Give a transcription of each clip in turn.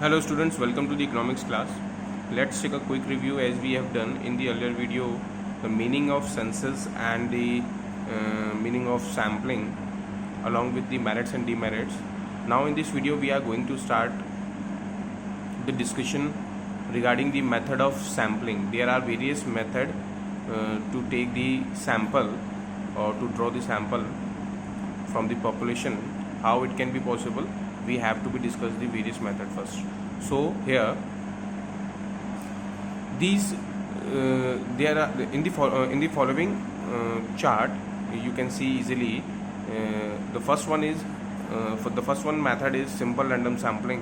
Hello students, welcome to the economics class. Let's take a quick review as we have done in the earlier video the meaning of census and the meaning of sampling along with the merits and demerits. Now in this video we are going to start the discussion regarding the method of sampling. There are various methods to take the sample or to draw the sample from the population. How it can be possible? We have to be discuss the various method first. So here these there are in the following chart you can see easily. The first one is for the first one method is simple random sampling,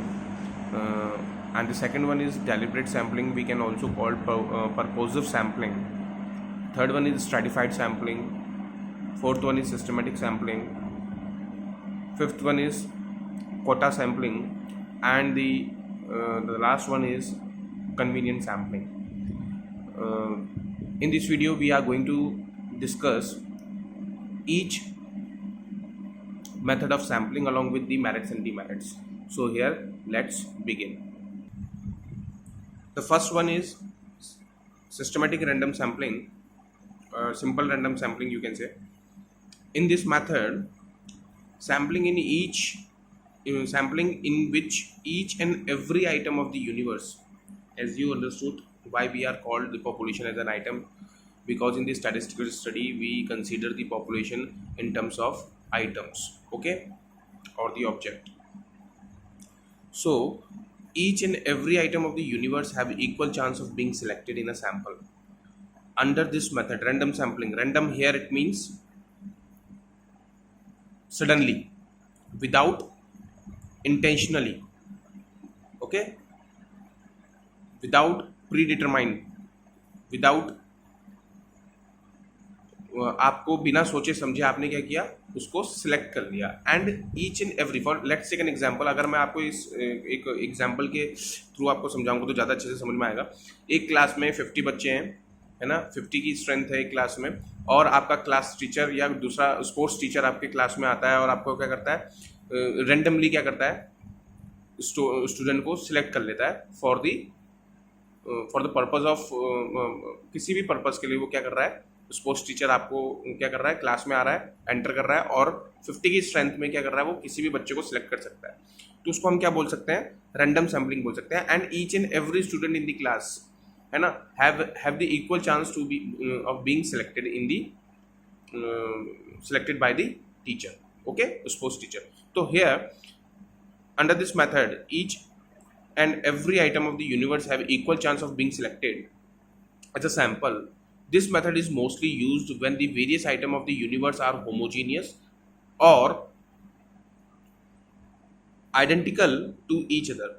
and the second one is deliberate sampling. We can also call purposive sampling. Third one is stratified sampling. Fourth one is systematic sampling. Fifth one is quota sampling, and the last one is convenient sampling. In this video we are going to discuss each method of sampling along with the merits and demerits. So here let's begin. The first one is systematic random sampling, simple random sampling you can say. In this method, sampling in which each and every item of the universe, as you understood why we are called the population as an item, because in the statistical study we consider the population in terms of items, okay, or the object. So each and every item of the universe have equal chance of being selected in a sample under this method, random sampling. Random here it means suddenly, without intentionally, okay, without predetermined, without आपको बिना सोचे समझे आपने क्या किया, उसको select कर लिया. And each and every, for let's take an example. अगर मैं आपको इस एक एग्जांपल के थ्रू आपको समझाऊंगा तो ज़्यादा अच्छे से समझ में आएगा. एक क्लास में 50 बच्चे हैं, है ना, 50 की स्ट्रेंथ है एक क्लास में, और आपका क्लास टीचर या दूसरा स्पोर्ट्स टीचर आपके क्लास में आता है और आपको क्या करता है, रेंडमली क्या करता है, स्टूडेंट को सिलेक्ट कर लेता है फॉर द पर्पज ऑफ किसी भी पर्पज के लिए. वो क्या कर रहा है, स्पोर्ट्स टीचर आपको क्या कर रहा है, क्लास में आ रहा है, एंटर कर रहा है, और 50 की स्ट्रेंथ में क्या कर रहा है, वो किसी भी बच्चे को सिलेक्ट कर सकता है. तो उसको हम क्या बोल सकते हैं, रैंडम सैम्पलिंग बोल सकते हैं. And each and every student in the class, है ना, have the equal chance to be of being selected in the selected by the teacher, okay, sports teacher. तो here under this method each and every item of the universe have equal chance of being selected as a sample. This method is mostly used when the various items of the universe are homogeneous or identical to each other.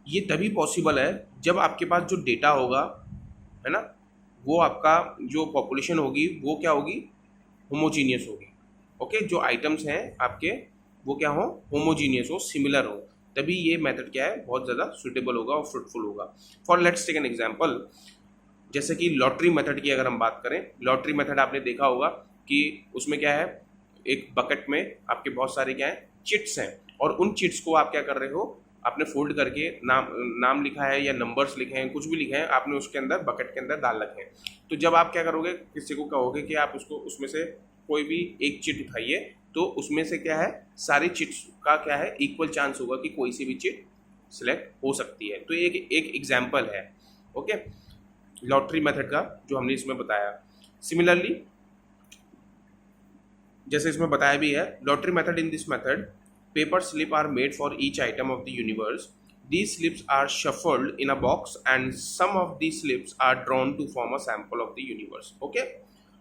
ये तभी possible है जब आपके पास जो data होगा, है ना, वो आपका जो पॉपुलेशन होगी वो क्या होगी, होमोजीनियस होगी, ओके. जो आइटम्स हैं आपके वो क्या हो, होमोजीनियस हो, सिमिलर हो, तभी ये मेथड क्या है, बहुत ज़्यादा सुटेबल होगा और फ्रूटफुल होगा. For let's take an example. जैसे कि लॉटरी मेथड की अगर हम बात करें, लॉटरी मेथड आपने देखा होगा कि उसमें क्या है, एक बकेट में आपके बहुत सारे क्या है, चिट्स हैं, और उन चिट्स को आप क्या कर रहे हो, आपने फोल्ड करके नाम लिखा है या नंबर्स लिखे हैं, कुछ भी लिखे हैं, आपने उसके अंदर बकेट के अंदर डाल रखे हैं. तो जब आप क्या करोगे, किसी को कहोगे कि आप उसको उसमें से कोई भी एक चिट उठाइए, तो उसमें से क्या है, सारी चिट्स का क्या है, इक्वल चांस होगा कि कोई सी भी चिट सिलेक्ट हो सकती है. तो एक एग्जांपल है, ओके, लॉटरी मेथड का जो हमने इसमें बताया. सिमिलरली जैसे इसमें बताया भी है, lottery method, in this method paper slip are made for each item of the universe. These slips are shuffled in a box and some of these slips are drawn to form a sample of the universe. Okay.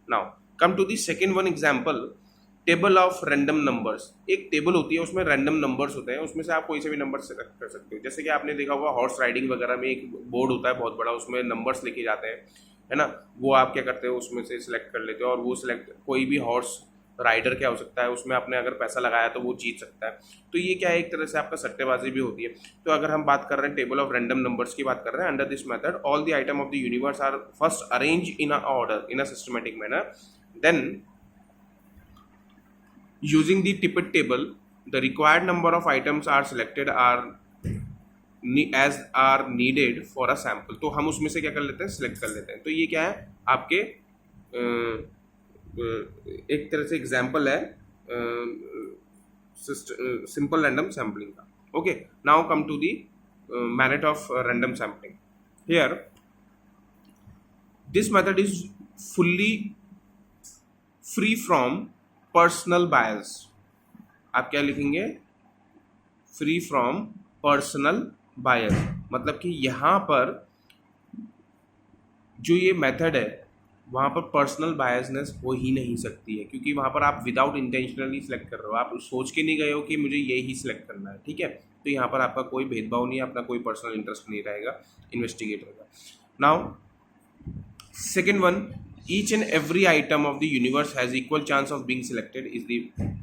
Now come to the second one example, table of random numbers. एक table होती है, उसमें random numbers होते हैं, उसमें से आप कोई से भी नंबर सेलेक्ट कर सकते हो. जैसे कि आपने देखा होगा हॉर्स राइडिंग वगैरह में एक बोर्ड होता है बहुत बड़ा, उसमें नंबर्स लिखे जाते हैं, है ना. वो आप क्या करते हो, उसमें से सिलेक्ट कर लेते हो, और वो सिलेक्ट कोई भी हॉर्स राइडर क्या हो सकता है, उसमें आपने अगर पैसा लगाया तो वो जीत सकता है. तो ये क्या है, एक तरह से आपका सट्टेबाजी भी होती है. तो अगर हम बात कर रहे हैं टेबल ऑफ रैंडम नंबर्स की बात कर रहे हैं, under this method all the item of the universe are first arrange in a order in a systematic manner. Then using the tippet table, the required number of items are selected are as are needed for a sample, तो हम उसमें से क्या कर लेते हैं, select कर लेते हैं। तो ये क्या है आपके एक तरह से एग्जाम्पल है सिंपल रैंडम सैम्पलिंग का। Okay, now come to the merit of random sampling. Here this method is fully free from personal bias. आप क्या लिखेंगे, फ्री फ्रॉम पर्सनल बायस, मतलब कि यहाँ पर जो ये मेथड है वहाँ पर पर्सनल बायसनेस हो ही नहीं सकती है, क्योंकि वहाँ पर आप विदाउट इंटेंशनली सिलेक्ट कर रहे हो, आप सोच के नहीं गए हो कि मुझे ये ही सिलेक्ट करना है, ठीक है। तो यहाँ पर आपका कोई भेदभाव नहीं है, अपना कोई पर्सनल इंटरेस्ट नहीं रहेगा इन्वेस्टिगेटर का। Now second one, each and every item of the universe has equal chance of being selected is the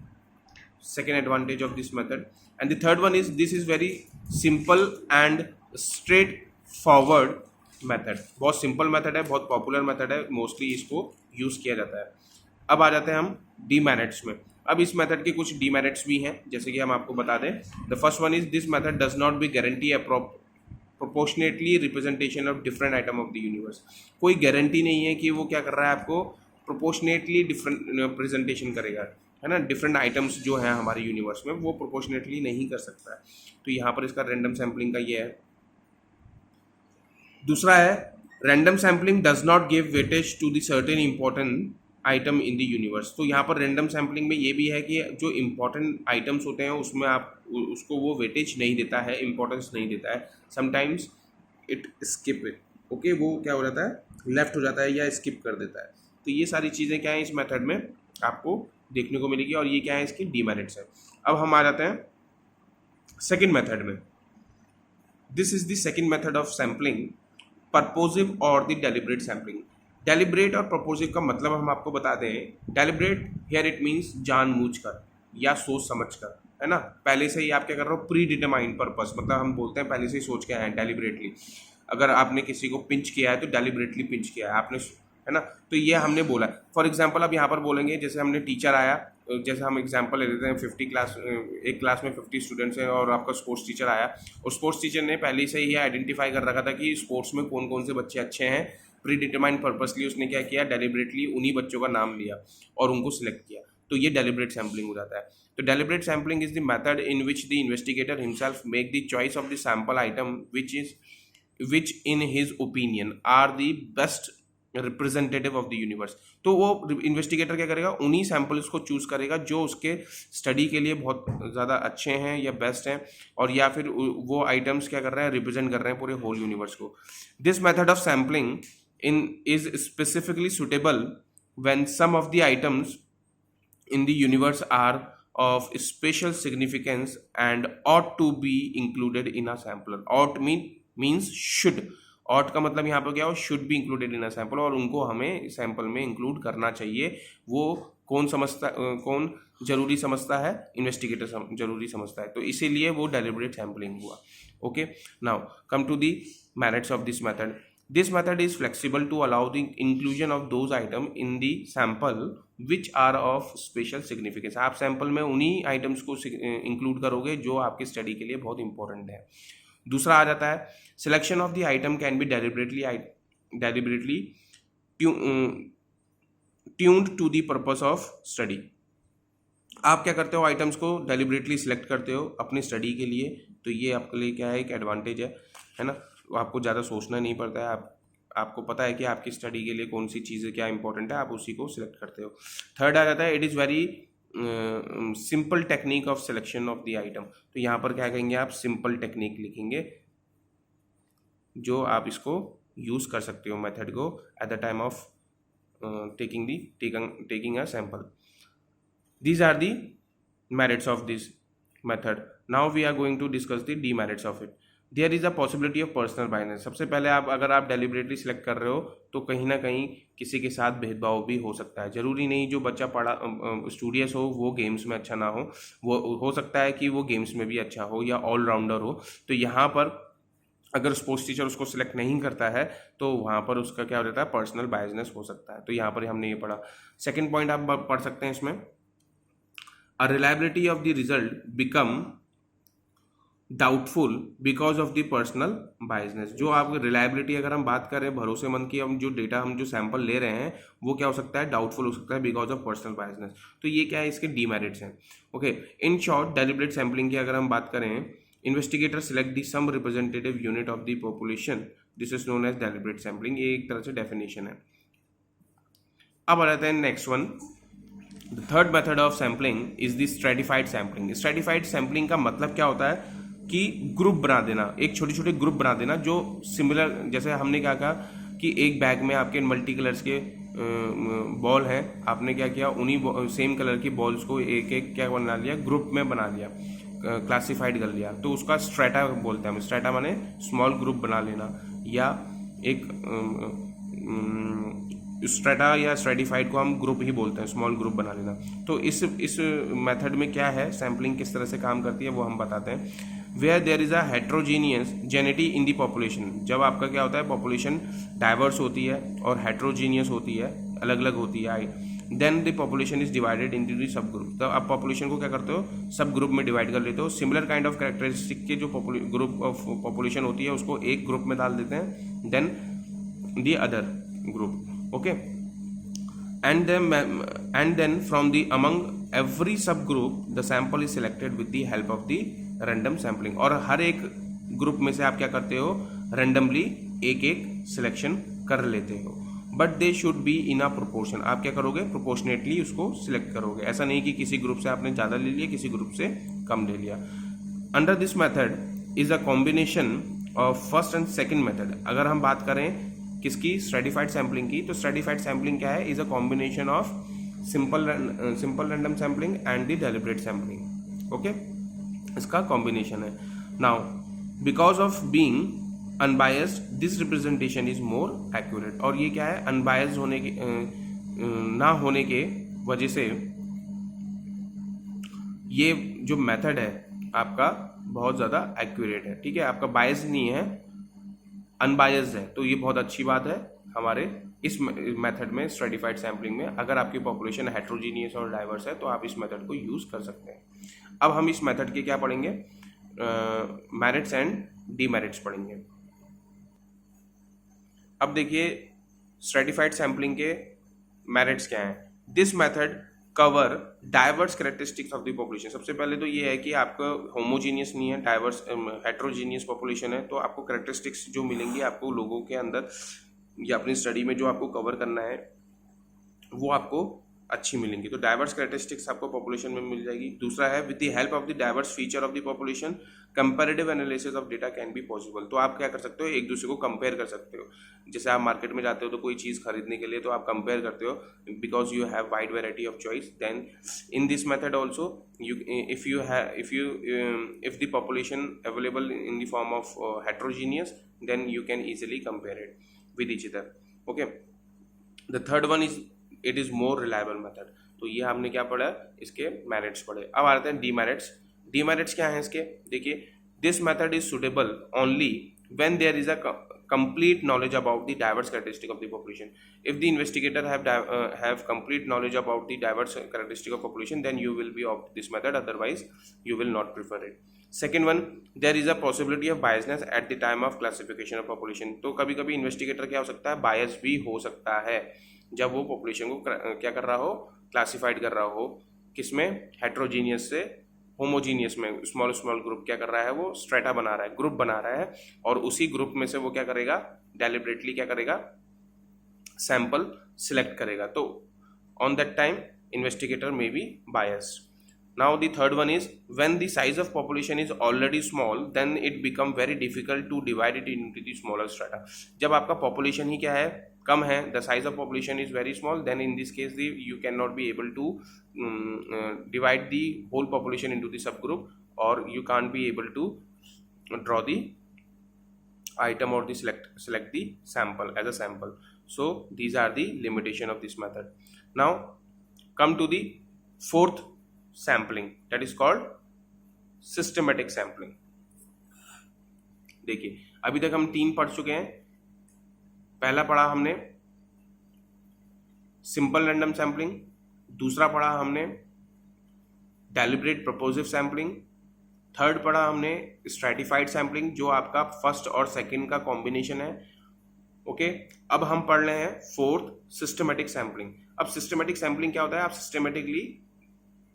second advantage of this method. And the third one is this is very simple and straightforward method। बहुत simple method है, बहुत popular method है, mostly इसको use किया जाता है। अब आ जाते हैं हम डीमेरिट्स में। अब इस मेथड के कुछ डीमेरिट्स भी हैं, जैसे कि हम आपको बता दें। The first one is this method does not be guarantee proportionately representation of different item of the universe. कोई गारंटी नहीं है कि वो क्या कर रहा है, आपको प्रोपोर्शनेटली डिफरेंट प्रेजेंटेशन करेगा, है ना। डिफरेंट आइटम्स जो हैं हमारे यूनिवर्स में वो प्रोपोर्शनेटली नहीं कर सकता है। तो यहाँ पर इसका रैंडम सैम्पलिंग का ये है। दूसरा है random sampling does not give weightage to the certain important item in the universe. तो यहाँ पर रैंडम सैम्पलिंग में ये भी है कि जो इंपॉर्टेंट आइटम्स होते हैं उसमें आप उसको वो वेटेज नहीं देता है, इंपॉर्टेंस नहीं देता है। Sometimes it skip it, okay, वो क्या हो जाता है, लेफ्ट हो जाता है या स्किप कर देता है। तो ये सारी चीज़ें क्या है इस मेथड में आपको देखने को मिलेगी, और ये क्या है इसकी डीमेरिट्स है। अब हम आ जाते हैं सेकंड मेथड में। This is the second method of sampling, purposive और द डेलिब्रेट सैम्पलिंग। डेलिब्रेट और पर्पोजिव का मतलब हम आपको बता दें। डेलिब्रेट हियर इट मीन्स जानबूझकर या सोच समझकर, है ना। पहले से ही आप क्या कर रहे हो, प्री डिटरमाइंड पर्पस, मतलब हम बोलते हैं पहले से ही सोच के आए हैं डेलिब्रेटली। अगर आपने किसी को पिंच किया है तो डेलिब्रेटली पिंच किया है आपने, है ना। तो ये हमने बोला। फॉर एग्जांपल अब यहाँ पर बोलेंगे, जैसे हमने टीचर आया, जैसे हम एग्जांपल ले लेते हैं 50 क्लास, एक क्लास में 50 स्टूडेंट्स हैं और आपका स्पोर्ट्स टीचर आया, और स्पोर्ट्स टीचर ने पहले से ही आइडेंटिफाई कर रखा था कि स्पोर्ट्स में कौन कौन से बच्चे अच्छे हैं। प्री डिटरमाइंड पर्पसली उसने क्या किया, डेलिब्रेटली उन्हीं बच्चों का नाम लिया और उनको सिलेक्ट किया। तो ये डेलिब्रेट सैम्पलिंग हो जाता है। तो deliberate sampling is the method in which the investigator himself make the choice of the sample item which in his opinion are the best representative of the universe। तो वो investigator क्या करेगा, उन्हीं samples को चूज करेगा जो उसके study के लिए बहुत ज़्यादा अच्छे हैं या बेस्ट हैं, और या फिर वो आइटम्स क्या कर रहे हैं, रिप्रेजेंट कर रहे हैं पूरे होल यूनिवर्स को। This method of sampling is specifically suitable when some of the items in the universe are of special significance and ought to be included in a sample। ought means should। ought का मतलब यहाँ पर क्या हो, should be included in a sample, और उनको हमें sample में इंक्लूड करना चाहिए। वो कौन जरूरी समझता है, इन्वेस्टिगेटर जरूरी समझता है, तो इसीलिए वो डेलिब्रेट सैम्पलिंग हुआ। Okay, now come to the merits of this method. This method is flexible to allow the inclusion of those items in the sample which are of special significance। आप sample में उन्हीं items को include करोगे जो आपके study के लिए बहुत इंपॉर्टेंट है। दूसरा आ जाता है selection of the item can be deliberately tuned to the purpose of study. आप क्या करते हो, आइटम्स को डेलिबरेटली सिलेक्ट करते हो अपनी स्टडी के लिए, तो ये आपके लिए क्या है, एक एडवांटेज है ना। आपको ज़्यादा सोचना नहीं पड़ता है, आपको पता है कि आपकी स्टडी के लिए कौन सी चीज़ें क्या इंपॉर्टेंट है, आप उसी को सिलेक्ट करते हो। थर्ड आ जाता है it is very simple technique of selection of the item. तो यहाँ पर क्या कहेंगे आप, सिंपल टेक्निक लिखेंगे जो आप इसको यूज़ कर सकते हो मेथड को at the time of taking a sample. These are the merits of this method. Now we are going to discuss the demerits of it. There is a possibility of personal bias। सबसे पहले अगर आप deliberately select कर रहे हो तो कहीं ना कहीं किसी के साथ भेदभाव भी हो सकता है। ज़रूरी नहीं जो बच्चा स्टूडियस हो वो गेम्स में अच्छा ना वो हो सकता है कि वो गेम्स में भी अच्छा हो या ऑलराउंडर हो। तो यहाँ पर अगर स्पोर्ट्स टीचर उसको सिलेक्ट नहीं करता है तो वहाँ पर उसका क्या हो जाता है, पर्सनल बायसनेस हो सकता है। तो यहाँ पर हमने ये पढ़ा। सेकेंड पॉइंट आप पढ़ सकते हैं इसमें, a reliability of the result become doubtful because of the personal biasness. जो आप रिलायबिलिटी अगर हम बात करें भरोसेमंद की, हम जो डेटा हम जो सैंपल ले रहे हैं वो क्या हो सकता है, डाउटफुल हो सकता है बिकॉज ऑफ पर्सनल बायसनेस। तो ये क्या है, इसके डीमेरिट्स हैं। Okay, in short deliberate sampling की अगर हम बात करें, investigator select the some representative unit of the population, this is known as deliberate sampling. ये एक तरह से डेफिनेशन है। अब आ जाते हैं next one. The third method of sampling is the stratified sampling. Stratified sampling का मतलब क्या होता है कि ग्रुप बना देना, एक छोटे छोटे ग्रुप बना देना जो सिमिलर, जैसे हमने क्या कहा कि एक बैग में आपके मल्टी कलर्स के बॉल हैं, आपने क्या किया, उन्हीं सेम कलर की बॉल्स को एक एक क्या बना लिया, ग्रुप में बना लिया, क्लासिफाइड कर लिया, तो उसका स्ट्रेटा बोलते हैं हम। स्ट्रेटा माने स्मॉल ग्रुप बना लेना, या एक स्ट्रेटा या स्ट्रेटिफाइड को हम ग्रुप ही बोलते हैं, स्मॉल ग्रुप बना लेना। तो इस मेथड में क्या है, सैम्पलिंग किस तरह से काम करती है वो हम बताते हैं। Where there is a heterogeneous जेनेटी इन दी पॉपुलेशन, जब आपका क्या होता है, पॉपुलेशन डाइवर्स होती है और हेट्रोजीनियस होती है, अलग अलग होती है, then the population is divided into the sub group. तो आप पॉपुलेशन को क्या करते हो, सब ग्रुप में डिवाइड कर लेते हो। सिमिलर काइंड ऑफ कैरेक्टरिस्टिक के जो ग्रुप ऑफ पॉपुलेशन होती है उसको एक ग्रुप में डाल देते हैं, then the other group. Okay, and then from the among every subgroup the sample is selected with the help of the random sampling। और हर एक ग्रुप में से आप क्या करते हो, रैंडमली एक एक सिलेक्शन कर लेते हो। But they should be in a proportion, आप क्या करोगे, प्रोपोर्शनेटली उसको सिलेक्ट करोगे। ऐसा नहीं कि किसी ग्रुप से आपने ज़्यादा ले लिया, किसी ग्रुप से कम ले लिया। Under this method is a combination of first and second method. अगर हम बात करें किसकी, स्ट्रेटिफाइड सैम्पलिंग की, तो स्ट्रेटिफाइड सैम्पलिंग क्या है, is a combination of simple random sampling and the deliberate sampling. Okay, इसका कॉम्बिनेशन है। Now because of being unbiased this representation is more accurate. और ये क्या है, अनबायस्ड होने के ना होने के वजह से ये जो मेथड है आपका बहुत ज़्यादा एक्यूरेट है। ठीक है, आपका बायस नहीं है, अनबायस्ड है। तो ये बहुत अच्छी बात है हमारे इस मेथड में, स्ट्रेटिफाइड सैम्पलिंग में। अगर आपकी पॉपुलेशन हेट्रोजीनियस और डाइवर्स है तो आप इस मेथड को यूज़ कर सकते हैं। अब हम इस मेथड के क्या पढ़ेंगे, मेरिट्स एंड डीमेरिट्स पढ़ेंगे। अब देखिए स्ट्रेटिफाइड सैम्पलिंग के मेरिट्स क्या हैं। This method cover diverse characteristics of the population. सबसे पहले तो ये है कि आपका होमोजीनियस नहीं है, डाइवर्स हेट्रोजीनियस पॉपुलेशन है, तो आपको कैरेक्टरिस्टिक्स जो मिलेंगी आपको लोगों के अंदर या अपनी स्टडी में जो आपको कवर करना है वो आपको अच्छी मिलेंगी। तो डाइवर्स कैरेक्टरिस्टिक्स आपको पॉपुलेशन में मिल जाएगी। दूसरा है with the help of the diverse feature of the population comparative analysis of data can be possible. तो आप क्या कर सकते हो, एक दूसरे को कंपेयर कर सकते हो। जैसे आप मार्केट में जाते हो तो कोई चीज़ खरीदने के लिए तो आप कंपेयर करते हो, because you have wide variety of choice. Then in this method also you if the population available in the form of heterogeneous, then you can easily compare it with each other. Okay, the third one is it is more reliable method। तो ये हमने क्या पढ़ा, इसके merits पढ़े। अब आते हैं डीमेरिट्स। डीमेरिट्स क्या है इसके, देखिए this method is suitable only when there is a complete knowledge about the diverse characteristic of the population. If the investigator have complete knowledge about the diverse characteristic of population, then you will be opt this method, otherwise you will not prefer it. Second one, there is a possibility of biasness at the time of classification of population। तो कभी कभी investigator क्या हो सकता है, बायस भी हो सकता है जब वो पॉपुलेशन को क्या कर रहा हो, क्लासिफाइड कर रहा हो, किसमें, हेट्रोजीनियस से होमोजीनियस में। स्मॉल स्मॉल ग्रुप क्या कर रहा है, वो स्ट्रेटा बना रहा है, ग्रुप बना रहा है, और उसी ग्रुप में से वो क्या करेगा, डेलिबरेटली क्या करेगा, सैंपल सिलेक्ट करेगा। तो on that time investigator may be biased. Now the third one is when the size of population is already small then it become very difficult to divide it into the smaller strata. जब आपका population ही क्या है, कम है, the size of population is very small, then in this case you can not be able to divide the whole population into the subgroup, or you can't be able to draw the item or the select the sample as a sample. So these are the limitation of this method. Now come to the fourth sampling, that is called systematic sampling। देखिए अभी तक हम तीन पढ़ चुके हैं। पहला पढ़ा हमने सिंपल रैंडम सैम्पलिंग, दूसरा पढ़ा हमने डेलिब्रेट प्रोपोजिव सैम्पलिंग, थर्ड पढ़ा हमने स्ट्रैटिफाइड सैम्पलिंग, जो आपका फर्स्ट और सेकंड का कॉम्बिनेशन है। ओके, अब हम पढ़ रहे हैं फोर्थ सिस्टमेटिक सैम्पलिंग। अब सिस्टमेटिक सैम्पलिंग क्या होता है? आप सिस्टमेटिकली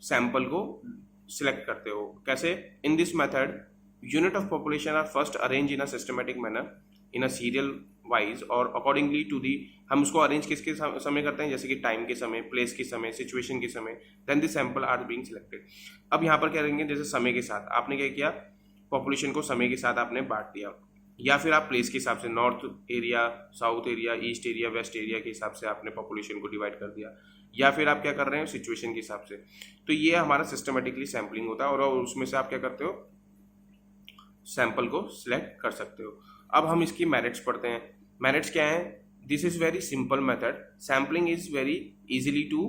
सैंपल को सिलेक्ट करते हो। कैसे? In this method unit of population are first arrange in a systematic manner in a serial wise और अकॉर्डिंगली टू दी, हम उसको अरेंज किसके समय करते हैं? जैसे कि टाइम के समय, प्लेस के समय, सिचुएशन के समय, then the sample are being selected. अब यहाँ पर क्या करेंगे? जैसे समय के साथ आपने क्या किया, पॉपुलेशन को समय के साथ आपने बांट दिया, या फिर आप प्लेस के हिसाब से north area, south area, east area, west area के हिसाब से आपने पॉपुलेशन को डिवाइड कर दिया, या फिर आप क्या कर रहे हो? सिचुएशन के हिसाब से। तो ये हमारा सिस्टमेटिकली सैम्पलिंग होता है और उसमें से आप क्या करते हो? सैंपल को सिलेक्ट कर सकते हो। अब हम इसकी मेरिट्स पढ़ते हैं। मेरिट्स क्या है? This is very simple method, sampling is very easily to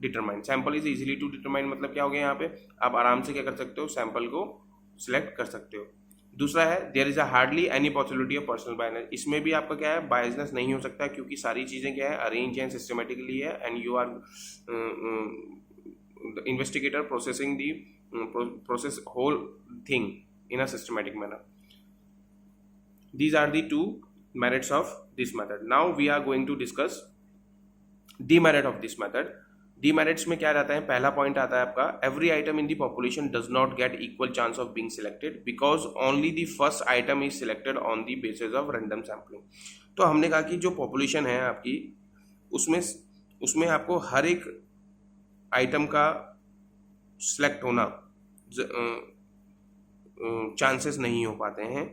determine. Sample is easily to determine मतलब क्या हो गया? यहाँ पे आप आराम से क्या कर सकते हो? सैंपल को सिलेक्ट कर सकते हो। दूसरा है there is a hardly any possibility of personal biasness. इसमें भी आपका क्या है? बायसनेस नहीं हो सकता, क्योंकि सारी चीजें क्या है? अरेंज एंड सिस्टमेटिकली है, and you are investigator processing the process whole thing in a systematic manner. These are the two merits of this method. Now we are going to discuss demerit of this method. Demerits में क्या रहता है? पहला point आता है आपका, every item in the population does not get equal chance of being selected because only the first item is selected on the basis of random sampling. तो हमने कहा कि जो पॉपुलेशन है आपकी, उसमें आपको हर एक आइटम का सिलेक्ट होना चांसेस नहीं हो पाते हैं।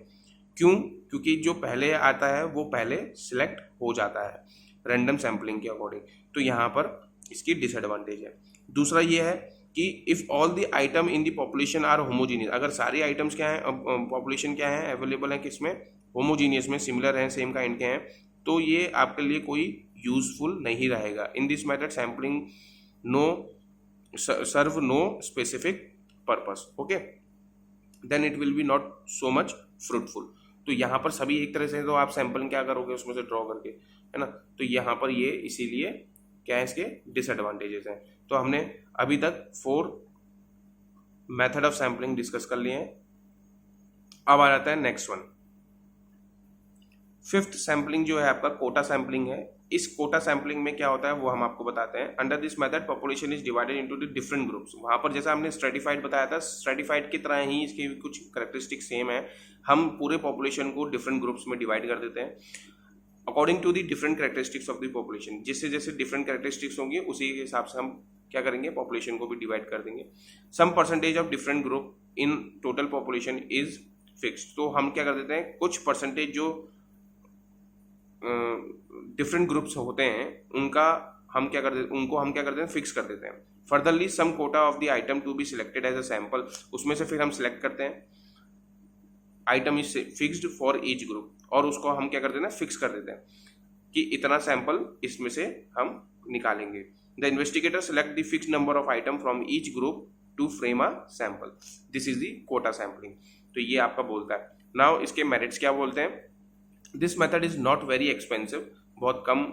क्यों? क्योंकि जो पहले आता है वो पहले सिलेक्ट हो जाता है रैंडम सैम्पलिंग के अकॉर्डिंग। तो यहाँ पर इसकी डिसएडवांटेज है। दूसरा ये है कि if all the item in the population are homogeneous, अगर सारे आइटम्स क्या हैं, पॉपुलेशन क्या है, अवेलेबल है किसमें? होमोजीनियस में, सिमिलर हैं, सेम काइंड के हैं, तो ये आपके लिए कोई यूजफुल नहीं रहेगा। In this method sampling serve no specific purpose. Okay, then it will be not so much fruitful. तो यहाँ पर सभी एक तरह से, तो आप सैंपल क्या करोगे? उसमें से ड्रॉ करके, है ना? तो यहाँ पर ये इसीलिए क्या है, इसके डिसएडवांटेजेस हैं। तो हमने अभी तक 4 मेथड ऑफ सैम्पलिंग डिस्कस कर लिए हैं। अब आ जाता है नेक्स्ट वन, 5th सैम्पलिंग जो है आपका कोटा सैम्पलिंग है। इस कोटा सैम्पलिंग में क्या होता है वो हम आपको बताते हैं। Under this method population is divided into the different groups. वहाँ पर जैसा हमने स्ट्रेटिफाइड बताया था, स्ट्रेटिफाइड की तरह ही इसके भी कुछ कैरेक्टरिस्टिक सेम है। हम पूरे पॉपुलेशन को डिफरेंट ग्रुप्स में डिवाइड कर देते हैं according to the different characteristics of the population. जिससे जैसे डिफरेंट कैरेक्टरिस्टिक्स होंगी उसी के हिसाब से हम क्या करेंगे? पॉपुलेशन को भी डिवाइड कर देंगे। Some percentage of different group in total population is fixed. तो हम क्या कर देते हैं? कुछ परसेंटेज जो डिफरेंट ग्रुप्स होते हैं उनको हम क्या कर देते हैं? फिक्स कर देते हैं। Furtherly some quota of the item to be selected as a sample, उसमें से फिर हम सिलेक्ट करते हैं। Item is fixed for each group, और उसको हम क्या कर देते हैं? फिक्स कर देते हैं कि इतना सैंपल इसमें से हम निकालेंगे। The investigator select the fixed number of item from each group to frame a sample. This is the quota sampling. तो ये आपका बोलता है। नाउ इसके मेरिट्स क्या बोलते हैं? This method is not very expensive, बहुत कम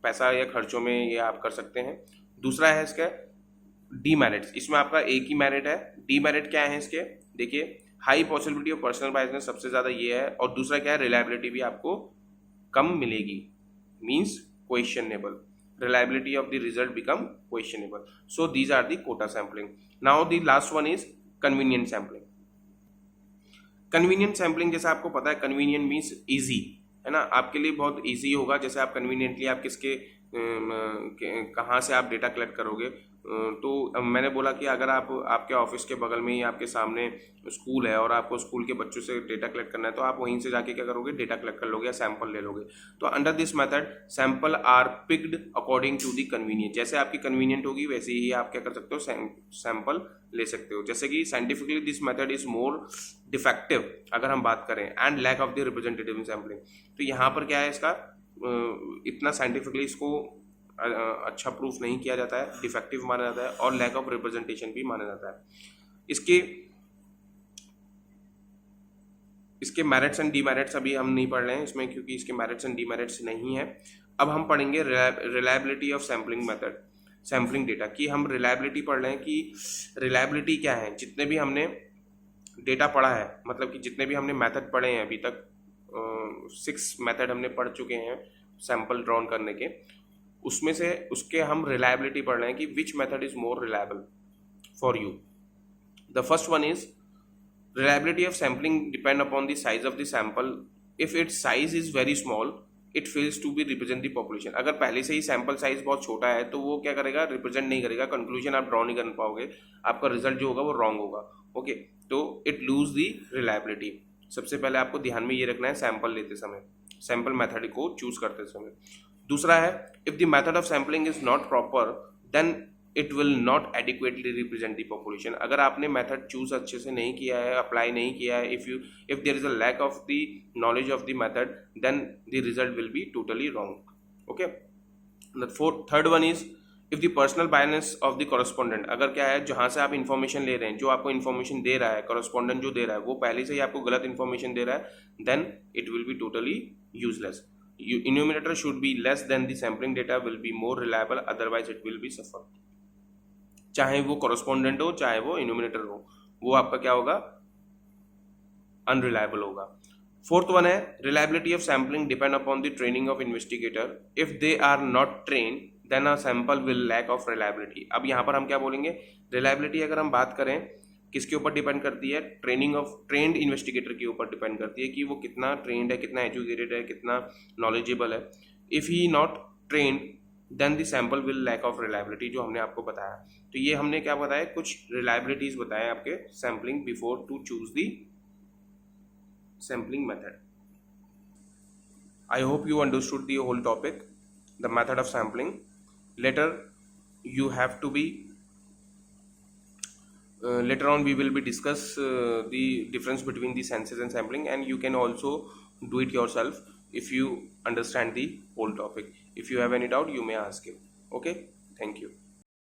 पैसा या खर्चों में ये आप कर सकते हैं। दूसरा है इसका डीमेरिट्स। इसमें आपका एक ही मेरिट है। डीमेरिट क्या है इसके? देखिए, high possibility of personal biasness सबसे ज़्यादा ये है, और दूसरा क्या है? रिलायबिलिटी भी आपको कम मिलेगी, means questionable. Reliability of the result become questionable. So these are the quota sampling. Now the last one is convenient sampling. Convenient sampling, जैसा आपको पता है, कन्वीनियंट मीन्स इजी, है ना? आपके लिए बहुत इजी होगा। जैसे आप कन्वीनियंटली आप कहाँ से आप डेटा कलेक्ट करोगे? तो मैंने बोला कि अगर आप आपके ऑफिस के बगल में ही आपके सामने स्कूल है और आपको स्कूल के बच्चों से डेटा कलेक्ट करना है, तो आप वहीं से जाके क्या करोगे? डेटा कलेक्ट कर लोगे या सैंपल ले लोगे। तो under this method sample are picked according to the convenient. जैसे आपकी कन्वीनियंट होगी वैसे ही आप क्या कर सकते हो? सैंपल ले सकते हो। जैसे कि scientifically this method is more defective अगर हम बात करें, and lack of the representative sampling. तो यहाँ पर क्या है, इसका इतना साइंटिफिकली इसको अच्छा प्रूफ नहीं किया जाता है, डिफेक्टिव माना जाता है, और लैक ऑफ रिप्रेजेंटेशन भी माना जाता है। इसके मेरिट्स एंड डीमेरिट्स अभी हम नहीं पढ़ रहे हैं इसमें, क्योंकि इसके मेरिट्स एंड डीमेरिट्स नहीं है। अब हम पढ़ेंगे reliability of sampling method, sampling data की। हम रिलायबिलिटी पढ़ रहे हैं कि रिलायबिलिटी क्या है। जितने भी हमने डेटा पढ़ा है, मतलब कि जितने भी हमने मेथड पढ़े हैं अभी तक, 6 मेथड हमने पढ़ चुके हैं सैंपल ड्रॉन करने के, उसमें से उसके हम रिलायबिलिटी पढ़ रहे हैं कि which method is more reliable for you. The first one is reliability of sampling depend upon the size of the sample. If its size is very small, it fails to be represent the population. अगर पहले से ही sample size बहुत छोटा है तो वो क्या करेगा, रिप्रेजेंट नहीं करेगा, कंक्लूजन आप ड्रॉ नहीं कर पाओगे, आपका रिजल्ट जो होगा वो रॉन्ग होगा। ओके, तो इट लूज दी रिलायबिलिटी। सबसे पहले आपको ध्यान में ये रखना है सैंपल लेते समय, सैंपल मेथड को चूज करते समय। दूसरा है, if the method of sampling is not proper then it will not adequately represent the population. अगर आपने मेथड चूज अच्छे से नहीं किया है, अप्लाई नहीं किया है, if there is a lack of the knowledge of the method, then the result will be totally wrong. Okay, third one is if the personal biasness of the correspondent. अगर क्या है, जहां से आप इन्फॉर्मेशन ले रहे हैं, जो आपको इन्फॉर्मेशन दे रहा है, कॉरेस्पॉन्डेंट जो दे रहा है वो पहले से ही आपको गलत इन्फॉर्मेशन दे रहा है, then it will be totally useless. Enumerator should be less than the sampling data will be more reliable, otherwise it will be suffer। चाहे वो कॉरेस्पॉन्डेंट हो चाहे वो इन्यूमिनेटर हो, वो आपका क्या होगा, अनरिलायबल होगा। फोर्थ वन है, reliability of sampling depend upon the training of investigator. If they are not train then a sample will lack of reliability. अब यहाँ पर हम क्या बोलेंगे, रिलायबिलिटी अगर हम बात करें किसके ऊपर डिपेंड करती है, ट्रेंड इन्वेस्टिगेटर के ऊपर डिपेंड करती है कि वो कितना ट्रेंड है, कितना एजुकेटेड है, कितना नॉलेजेबल है। If he not trained then the sample will lack of reliability, जो हमने आपको बताया। तो ये हमने क्या बताया, कुछ रिलायबिलिटीज बताए आपके sampling before to choose the sampling method. I hope you understood the whole topic, the method of sampling. Later you have to be later on we will be discuss the difference between the senses and sampling, and you can also do it yourself if you understand the whole topic. If you have any doubt you may ask him. Okay, thank you.